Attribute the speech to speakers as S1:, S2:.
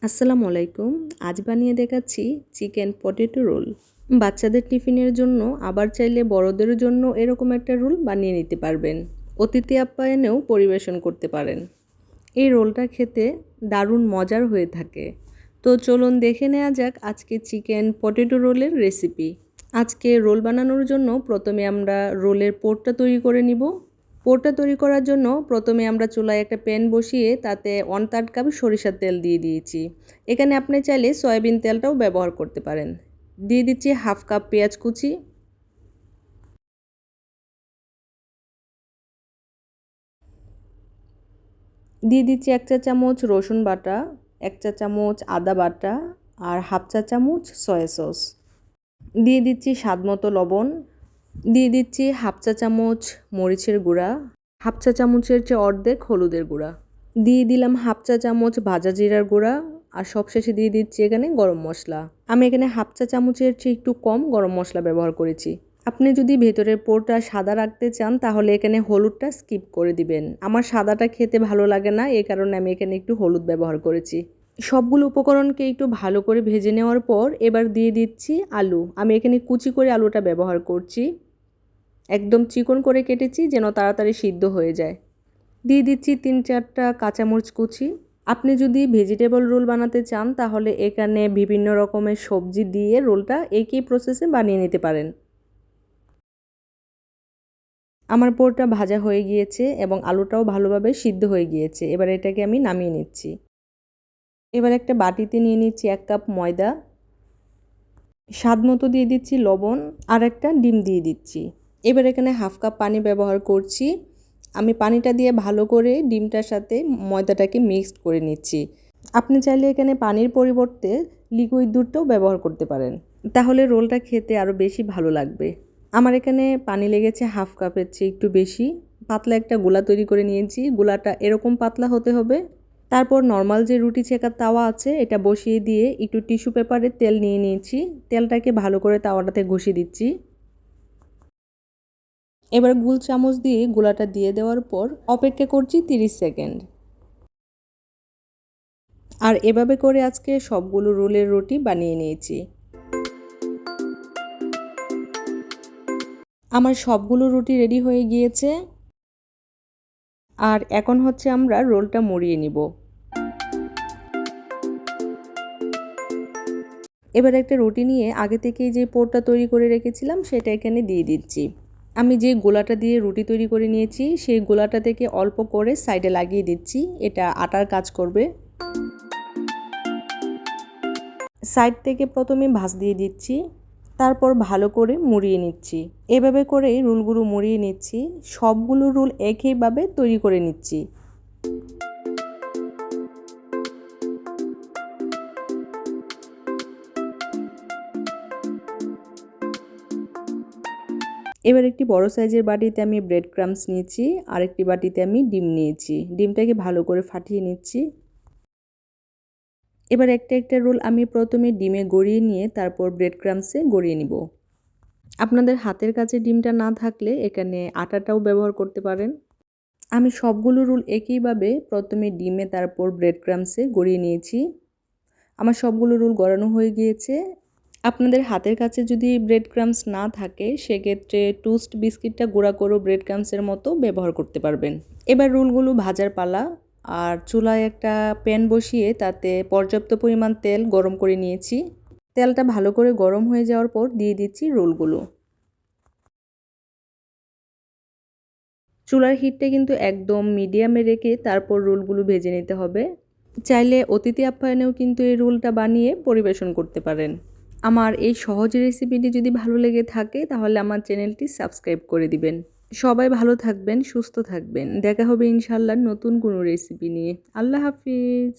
S1: আসসালামু আলাইকুম। আজ বানিয়ে দেখাচ্ছি চিকেন পটেটো রোল। বাচ্চাদের টিফিনের জন্য আবার চাইলে বড়দের জন্য এরকম একটা রোল বানিয়ে নিতে পারবেন। অতিথি আপ্যায়নেও পরিবেশন করতে পারেন। এই রোলটা খেতে দারুণ মজার হয়ে থাকে। তো চলুন দেখে নেওয়া যাক আজকে চিকেন পটেটো রোলের রেসিপি। আজকে রোল বানানোর জন্য প্রথমে আমরা রোলের পোরটা তৈরি করে নিব। পোরটা তৈরি করার জন্য প্রথমে আমরা চুলায় একটা প্যান বসিয়ে তাতে 1/3 কাপ সরিষার তেল দিয়ে দিয়েছি। এখানে আপনি চাইলে সয়াবিন তেলটাও ব্যবহার করতে পারেন। দিয়ে দিচ্ছি 1/2 কাপ পেঁয়াজ কুচি, দিয়ে দিচ্ছি 1 চা চামচ রসুন বাটা, 1 চা চামচ আদা বাটা আর 1/2 চা চামচ সয়া সস। দিয়ে দিচ্ছি স্বাদমতো লবণ, দিয়ে দিচ্ছি 1/2 চা চামচ মরিচের গুঁড়া, 1/2 চা চামচের চেয়ে অর্ধেক হলুদের গুঁড়া, দিয়ে দিলাম 1/2 চা চামচ ভাজা জিরার গুঁড়া আর সবশেষে দিয়ে দিচ্ছি এখানে গরম মশলা। আমি এখানে 1/2 চা চামচের চেয়ে একটু কম গরম মশলা ব্যবহার করেছি। আপনি যদি ভেতরের পোরটা সাদা রাখতে চান তাহলে এখানে হলুদটা স্কিপ করে দিবেন। আমার সাদাটা খেতে ভালো লাগে না, এই কারণে আমি এখানে একটু হলুদ ব্যবহার করেছি। সবগুলো উপকরণকে একটু ভালো করে ভেজে নেওয়ার পর এবার দিয়ে দিচ্ছি আলু। আমি এখানে কুচি করে আলুটা ব্যবহার করছি, একদম চিকন করে কেটেছি যেন তাড়াতাড়ি সিদ্ধ হয়ে যায়। দিয়ে দিচ্ছি 3-4টা কাঁচামরিচ কুচি। আপনি যদি ভেজিটেবল রোল বানাতে চান তাহলে এখানে বিভিন্ন রকমের সবজি দিয়ে রোলটা একই প্রসেসে বানিয়ে নিতে পারেন। আমার পোরটা ভাজা হয়ে গিয়েছে এবং আলুটাও ভালোভাবে সিদ্ধ হয়ে গিয়েছে। এবার এটাকে আমি নামিয়ে নিচ্ছি। এবার একটা বাটিতে নিয়ে নিচ্ছি 1 কাপ ময়দা, স্বাদ মতো দিয়ে দিচ্ছি লবণ আর একটা ডিম দিয়ে দিচ্ছি। এবার এখানে 1/2 কাপ পানি ব্যবহার করছি। আমি পানিটা দিয়ে ভালো করে ডিমটার সাথে ময়দাটাকে মিক্সড করে নিচ্ছি। আপনি চাইলে এখানে পানির পরিবর্তে লিকুইড দুধটাও ব্যবহার করতে পারেন, তাহলে রোলটা খেতে আরও বেশি ভালো লাগবে। আমার এখানে পানি লেগেছে 1/2 কাপের চেয়ে একটু বেশি। পাতলা একটা গোলা তৈরি করে নিয়েছি। গোলাটা এরকম পাতলা হতে হবে। তারপর নর্মাল যে রুটি ছেঁকার তাওয়া আছে এটা বসিয়ে দিয়ে একটু টিস্যু পেপারে তেল নিয়ে নিয়েছি। তেলটাকে ভালো করে তাওয়াটাতে ঘষে দিচ্ছি। এবার গুল চামচ দিয়ে গোলাটা দিয়ে দেওয়ার পর অপেক্ষা করছি 30 সেকেন্ড। আর এভাবে করে আজকে সবগুলো রোলের রুটি বানিয়ে নিয়েছি। আমার সবগুলো রুটি রেডি হয়ে গিয়েছে। আর এখন হচ্ছে আমরা রোলটা মুড়িয়ে নিব। এবার একটা রুটি নিয়ে আগে থেকেই যে পোরটা তৈরি করে রেখেছিলাম সেটা এখানে দিয়ে দিচ্ছি। আমি যে গোলাটা দিয়ে রুটি তৈরি করে নিয়েছি সেই গোলাটা থেকে অল্প করে সাইডে লাগিয়ে দিচ্ছি, এটা আটার কাজ করবে। সাইড থেকে প্রথমে ভাঁজ দিয়ে দিচ্ছি, তারপর ভালো করে মুড়িয়ে নিচ্ছি। এভাবে করেই রোলগুলো মুড়িয়ে নিচ্ছি। সবগুলো রোল একইভাবে তৈরি করে নিচ্ছি। এবার একটি বড় সাইজের বাটিতে আমি ব্রেড ক্রাম্বস নিয়েছি, আরেকটি বাটিতে আমি ডিম নিয়েছি। ডিমটাকে ভালো করে ফাটিয়ে নিচ্ছি। এবার একটা একটা রোল আমি প্রথমে ডিমে গড়িয়ে নিয়ে তারপর ব্রেড ক্রাম্বসে গড়িয়ে নিব। আপনাদের হাতের কাছে ডিমটা না থাকলে এখানে আটাটাও ব্যবহার করতে পারেন। আমি সবগুলো রোল একইভাবে প্রথমে ডিমে তারপর ব্রেড ক্রাম্বসে গড়িয়ে নিয়েছি। আমার সবগুলো রোল গড়ানো হয়ে গিয়েছে। আপনাদের হাতের কাছে যদি ব্রেড ক্রাম্বস না থাকে সেক্ষেত্রে টোস্ট বিস্কিটটা গুঁড়া করেও ব্রেড ক্রাম্বসের মতো ব্যবহার করতে পারবেন। এবার রোলগুলো ভাজার পালা। আর চুলায় একটা প্যান বসিয়ে তাতে পর্যাপ্ত পরিমাণ তেল গরম করে নিয়েছি। তেলটা ভালো করে গরম হয়ে যাওয়ার পর দিয়ে দিচ্ছি রোলগুলো। চুলার হিটটা কিন্তু একদম মিডিয়ামে রেখে তারপর রোলগুলো ভেজে নিতে হবে। চাইলে অতিথি আপ্যায়নেও কিন্তু এই রোলটা বানিয়ে পরিবেশন করতে পারেন। আমার এই সহজ রেসিপিটি যদি ভালো লেগে থাকে তাহলে আমার চ্যানেলটি সাবস্ক্রাইব করে দিবেন। সবাই ভালো থাকবেন, সুস্থ থাকবেন। দেখা হবে ইনশাআল্লাহ নতুন কোনো রেসিপি নিয়ে। আল্লাহ হাফিজ।